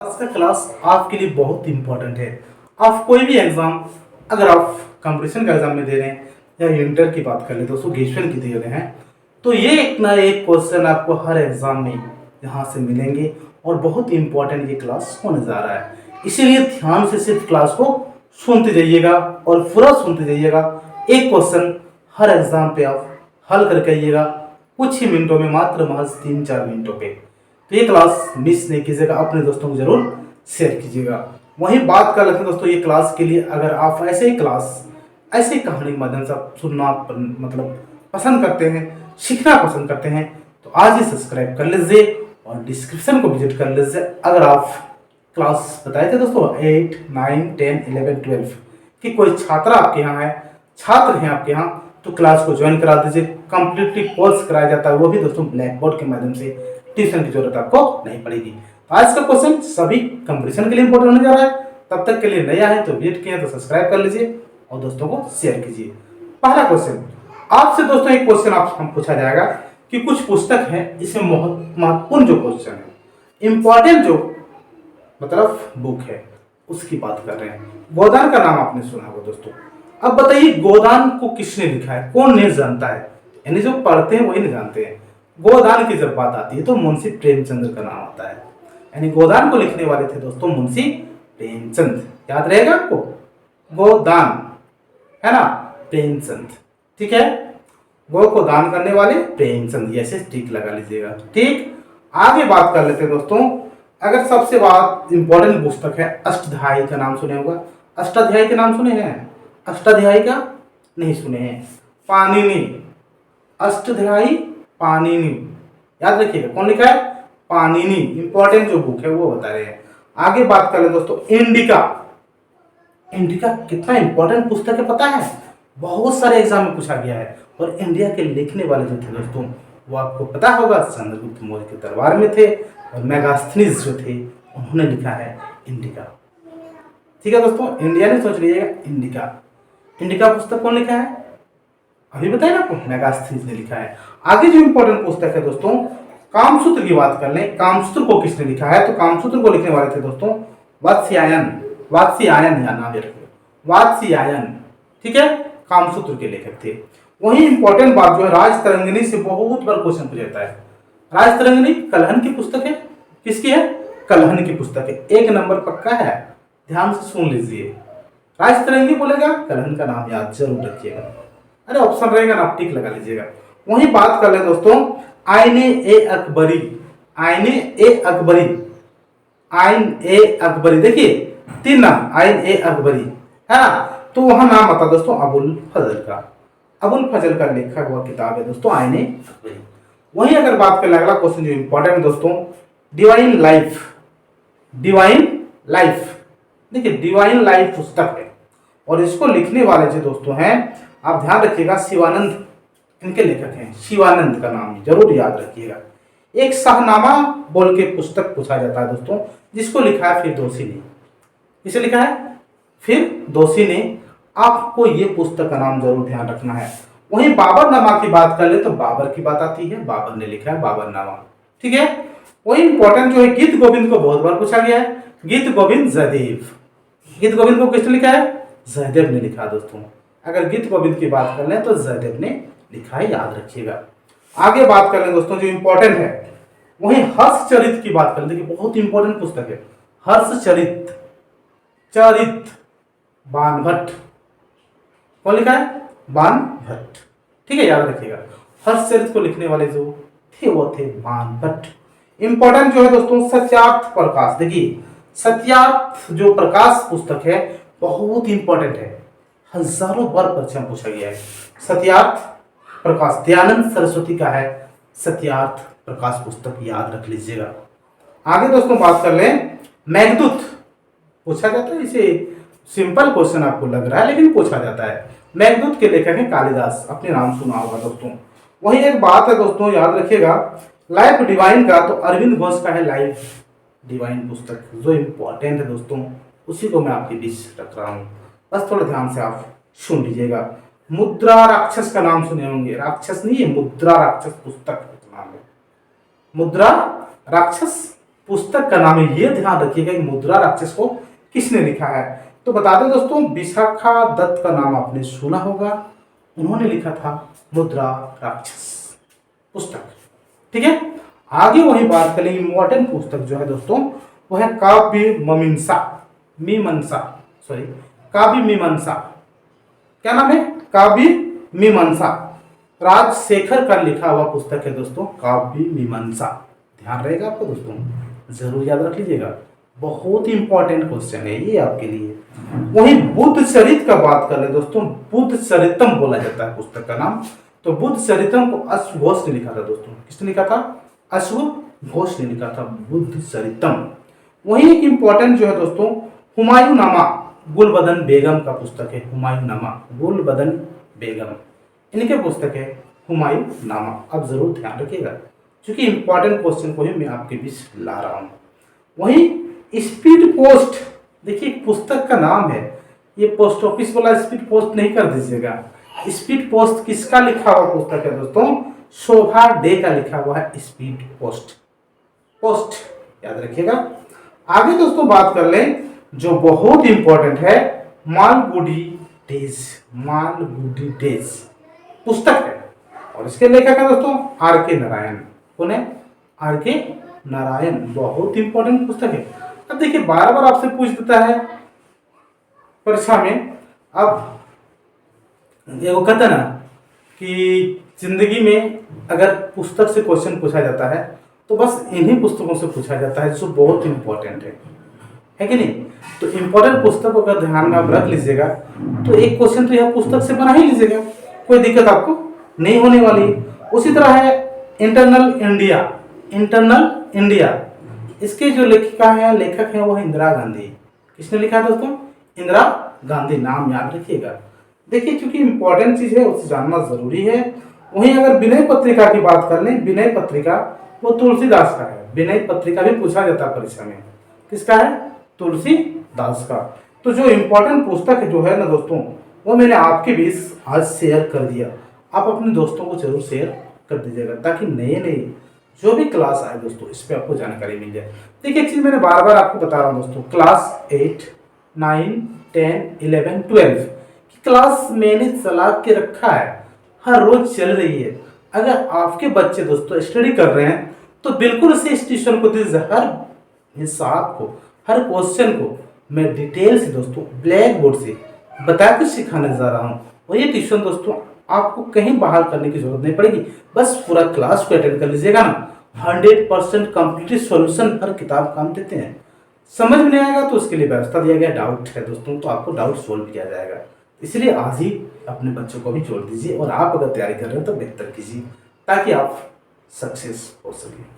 आज का क्लास आपके लिए बहुत इंपॉर्टेंट है। आप कोई भी एग्जाम, अगर आप कंपटीशन का एग्जाम में दे रहे हैं या इंटर की बात कर ले दोस्तों, ग्रेजुएशन की दे रहे हैं, तो ये एक ना एक क्वेश्चन आपको हर एग्जाम में यहाँ से मिलेंगे और बहुत इंपॉर्टेंट ये क्लास होने जा रहा है। इसीलिए ध्यान से सिर्फ क्लास को सुनते जाइएगा और पूरा सुनते जाइएगा। एक क्वेश्चन हर एग्जाम पे आप हल करके आइएगा कुछ ही मिनटों में, मात्र महज 3-4 मिनटों पे। तो ये क्लास मिस नहीं कीजिएगा, अपने दोस्तों को जरूर शेयर कीजिएगा। वहीं बात कर लेते हैं दोस्तों ये क्लास के लिए, अगर आप ऐसे ही क्लास, ऐसी कहानी के माध्यम से आप सुनना मतलब पसंद करते हैं, सीखना पसंद करते हैं, तो आज ही सब्सक्राइब कर लीजिए और डिस्क्रिप्शन को विजिट कर लीजिए। अगर आप क्लास बताए थे दोस्तों 8, 9, 10, 11, 12 कि कोई छात्र आपके यहाँ है, छात्र हैं आपके यहाँ, तो क्लास को ज्वाइन करा दीजिए। कंप्लीटली कोर्स कराया जाता है, वो भी दोस्तों ब्लैक बोर्ड के माध्यम से। ट्यूशन की जरूरत आपको नहीं पड़ेगी। आज का क्वेश्चन सभी कंपटीशन के लिए इंपॉर्टेंट होने जा रहा है। तब तक के लिए नया है तो विजिट किया तो सब्सक्राइब कर लीजिए और दोस्तों को शेयर कीजिए। पहला क्वेश्चन आपसे दोस्तों, एक क्वेश्चन आप हम पूछा जाएगा कि कुछ पुस्तक है, इसमें बहुत महत्वपूर्ण जो क्वेश्चन है, इंपॉर्टेंट जो मतलब बुक है, उसकी बात कर रहे हैं। गोदान का नाम आपने सुना होगा दोस्तों। अब बताइए गोदान को किसने लिखा है, कौन नहीं जानता है, यानी जो पढ़ते हैं वही नहीं जानते हैं। गोदान की जब बात आती है तो मुंशी प्रेमचंद का नाम आता है, यानी गोदान को लिखने वाले थे दोस्तों मुंशी प्रेमचंद। याद रहेगा आपको, गोदान है ना, प्रेमचंद। ठीक है, गो को दान करने वाले प्रेमचंद, ऐसे टिक लगा लीजिएगा। ठीक, आगे बात कर लेते हैं दोस्तों। अगर सबसे बात इंपॉर्टेंट पुस्तक है, अष्टाध्यायी का नाम सुने होगा। अष्टाध्यायी के नाम सुने हैं? अष्टाध्यायी का नहीं सुने हैं? पाणिनि, अष्टाध्यायी पाणिनि, याद रखिएगा कौन लिखा है? पाणिनि। इंपॉर्टेंट जो बुक है वो बता रहे हैं। आगे बात करें दोस्तों, इंडिका। इंडिका कितना इंपॉर्टेंट पुस्तक है पता है? बहुत सारे एग्जाम में पूछा गया है। और इंडिया के लिखने वाले जो थे दोस्तों, वो आपको पता होगा चंद्रगुप्त मौर्य के दरबार में थे, और मेगास्थनीज जो थे उन्होंने लिखा है इंडिका। ठीक है दोस्तों, इंडिया ने सोच लीजिएगा इंडिका। इंडिका पुस्तक कौन लिखा है? अभी बताए ना आपको, मेगास्थनीज ने लिखा है। आगे जो इंपॉर्टेंट पुस्तक है दोस्तों, कामसूत्र की बात कर लें। कामसूत्र को किसने लिखा है? तो कामसूत्र को लिखने वाले थे दोस्तों वात्स्यायन। वात्स्यायन या नाम रखिए, वात्स्यायन। ठीक है, कामसूत्र के लेखक थे। वही इंपॉर्टेंट बात जो है, राजतरंगिणी से बहुत बार क्वेश्चन पूछा जाता है। राजतरंगिणी कलहन की पुस्तक है। किसकी है? कलहन की पुस्तक है। 1 नंबर पक्का है, ध्यान से सुन लीजिए। राजतरंगी बोलेगा, कलहन का नाम याद जरूर रखिएगा। अरे ऑप्शन रहेगा ना, आप टिक लगा लीजिएगा। वही बात कर ले दोस्तों, आईने ए अकबरी। आईने ए अकबरी, आइन ए अकबरी, देखिए 3 नाम, आइन ए अकबरी है ना। तो वहां नाम आता दोस्तों अबुल फजल का। अबुल फजल का लिखा हुआ किताब है दोस्तों आईने अकबरी। वहीं अगर बात करें अगला क्वेश्चन जो इंपॉर्टेंट दोस्तों, डिवाइन लाइफ। डिवाइन लाइफ, देखिए डिवाइन लाइफ पुस्तक है और इसको लिखने वाले जो दोस्तों हैं, आप ध्यान रखिएगा, शिवानंद इनके लेखक हैं। शिवानंद का नाम जरूर याद रखिएगा। एक शाहनामा बोल के पुस्तक पूछा जाता है दोस्तों, जिसको लिखा है फिरदौसी ने। किसे लिखा है? फिरदौसी ने। आपको ये पुस्तक का नाम जरूर ध्यान रखना है। वहीं बाबरनामा की बात कर ले तो बाबर की बात आती है, बाबर ने लिखा है बाबरनामा। ठीक है, वही इंपॉर्टेंट जो है, गीत गोविंद को बहुत बार पूछा गया है। गीत गोविंद जयदेव। गीत गोविंद को किसने लिखा है? जयदेव ने लिखा दोस्तों। अगर गीत गोविंद की बात कर लें तो जयदेव ने लिखा है, याद रखिएगा। आगे बात कर लें दोस्तों जो इंपॉर्टेंट है, वहीं हर्षचरित की बात कर लें। देखिए बहुत इंपॉर्टेंट पुस्तक है हर्षचरित। चरित बाणभट्ट। कौन लिखा है? बाणभट्ट। ठीक है, याद रखिएगा। हर्षचरित को लिखने वाले जो थे वो थे बाणभट्ट। इंपॉर्टेंट जो है दोस्तों, सत्यार्थ प्रकाश। देखिए सत्यार्थ जो प्रकाश पुस्तक है बहुत इंपॉर्टेंट है, हजारों बार परीक्षा में पूछा गया है। सत्यार्थ प्रकाश दयानंद सरस्वती का है। सत्यार्थ प्रकाश पुस्तक याद रख लीजिएगा। आगे दोस्तों बात कर लें, मेघदूत पूछा जाता है। इसे सिंपल क्वेश्चन आपको लग रहा है लेकिन पूछा जाता है। मेघदूत के लेखक हैं कालिदास, अपने नाम सुना होगा दोस्तों। वही एक बात है दोस्तों, याद रखिएगा, लाइफ डिवाइन का तो अरविंद घोष का है लाइफ डिवाइन पुस्तक, जो इंपॉर्टेंट है दोस्तों, उसी को मैं आपके बीच रख रहा हूँ। बस थोड़ा ध्यान से आप सुन लीजिएगा। मुद्रा राक्षस का नाम सुने होंगे, राक्षस नहीं है, मुद्रा राक्षस पुस्तक का नाम है। मुद्रा राक्षस पुस्तक का नाम है। ये ध्यान रखिएगा कि मुद्रा राक्षस को किसने लिखा है। तो बता दें दोस्तों, विशाखा दत्त का नाम आपने सुना होगा, उन्होंने लिखा था मुद्रा राक्षस पुस्तक। ठीक है, आगे वही बात करेंगे। इम्पोर्टेंट पुस्तक जो है दोस्तों वह है काव्य मीमांसा, काव्य मीमांसा। क्या नाम है? काव्य मीमांसा। राजशेखर का लिखा हुआ पुस्तक है दोस्तों काव्य मीमांसा। ध्यान रहेगा आपको दोस्तों, जरूर याद रख लीजिएगा, बहुत ही इंपॉर्टेंट क्वेश्चन है ये आपके लिए। वहीं बुद्ध चरित का बात कर ले दोस्तों, बुद्ध चरितम बोला जाता है पुस्तक का नाम। तो बुद्ध चरितम को अश्व घोष ने लिखा था दोस्तों। किसने लिखा था? अश्व घोष ने लिखा था बुद्ध चरितम। वहीं एक इंपॉर्टेंट जो है दोस्तों हुमायूं नामा गुलबदन बेगम का पुस्तक है। हुमायूं नामा गुलबदन बेगम, इनके पुस्तक है हुमायूं नामा। अब जरूर ध्यान रखिएगा क्योंकि इंपॉर्टेंट क्वेश्चन को ही मैं आपके बीच ला रहा हूं। वहीं स्पीड पोस्ट, देखिए पुस्तक का नाम है, ये पोस्ट ऑफिस वाला स्पीड पोस्ट नहीं कर दीजिएगा। स्पीड पोस्ट किसका लिखा हुआ पुस्तक है दोस्तों? शोभा डे का लिखा हुआ है स्पीड पोस्ट, याद रखिएगा। आगे दोस्तों बात कर लें जो बहुत इंपॉर्टेंट है, मालगुडी डेज पुस्तक है और इसके लेखक है दोस्तों आर.के. नारायण। कौन है? आर.के. नारायण। बहुत इंपॉर्टेंट पुस्तक है। अब देखिए बार बार आपसे पूछ देता है परीक्षा में। अब वो कहता है ना कि जिंदगी में अगर पुस्तक से क्वेश्चन पूछा जाता है तो बस इन्हीं पुस्तकों से पूछा जाता है जो बहुत इंपॉर्टेंट है कि नहीं? तो इंपॉर्टेंट पुस्तक को अगर ध्यान में आप रख लीजिएगा तो एक क्वेश्चन तो यह पुस्तक से बना ही लीजिएगा, कोई दिक्कत आपको नहीं होने वाली। उसी तरह है इंटरनल इंडिया, इसके जो लेखक है वो है इंदिरा गांधी। किसने लिखा है दोस्तों? इंदिरा गांधी। नाम याद रखिएगा। देखिए क्योंकि इंपॉर्टेंट चीज है उसे जानना जरूरी है। वहीं अगर विनय पत्रिका की बात कर लें, विनय पत्रिका वो तुलसीदास का है। विनय पत्रिका भी पूछा जाता है परीक्षा में, किसका है? तुलसीदास का। तो जो इंपॉर्टेंट पुस्तक जो है ना दोस्तों वो मैंने आपके बीच आज शेयर कर दिया। आप अपने दोस्तों को जरूर शेयर कर दीजिएगा ताकि नए जो भी क्लास आए दोस्तों इस पे आपको जानकारी मिल जाए। देखिए एक चीज मैंने बार बार आपको बता रहा हूँ दोस्तों, क्लास 8, 9, 10, 11, 12 की क्लास मैंने चला के रखा है, हर रोज चल रही है। अगर आपके बच्चे दोस्तों स्टडी कर रहे हैं तो बिल्कुल उसे इस ट्यूशन को दीजिए। हर हिसाब को, हर क्वेश्चन को मैं डिटेल से दोस्तों ब्लैक बोर्ड से बता कर सिखाने जा रहा हूँ। और ये ट्यूशन दोस्तों आपको कहीं बाहर करने की जरूरत नहीं पड़ेगी, बस पूरा क्लास को अटेंड कर लीजिएगा ना। 100% कंप्लीट सॉल्यूशन हर किताब काम देते हैं। समझ में नहीं आएगा तो उसके लिए व्यवस्था दिया गया, डाउट है दोस्तों तो आपको डाउट सोल्व किया जाएगा। इसलिए आज ही अपने बच्चों को भी जोड़ दीजिए और आप अगर तैयारी कर रहे हैं तो बेहतर कीजिए ताकि आप सक्सेस हो सके।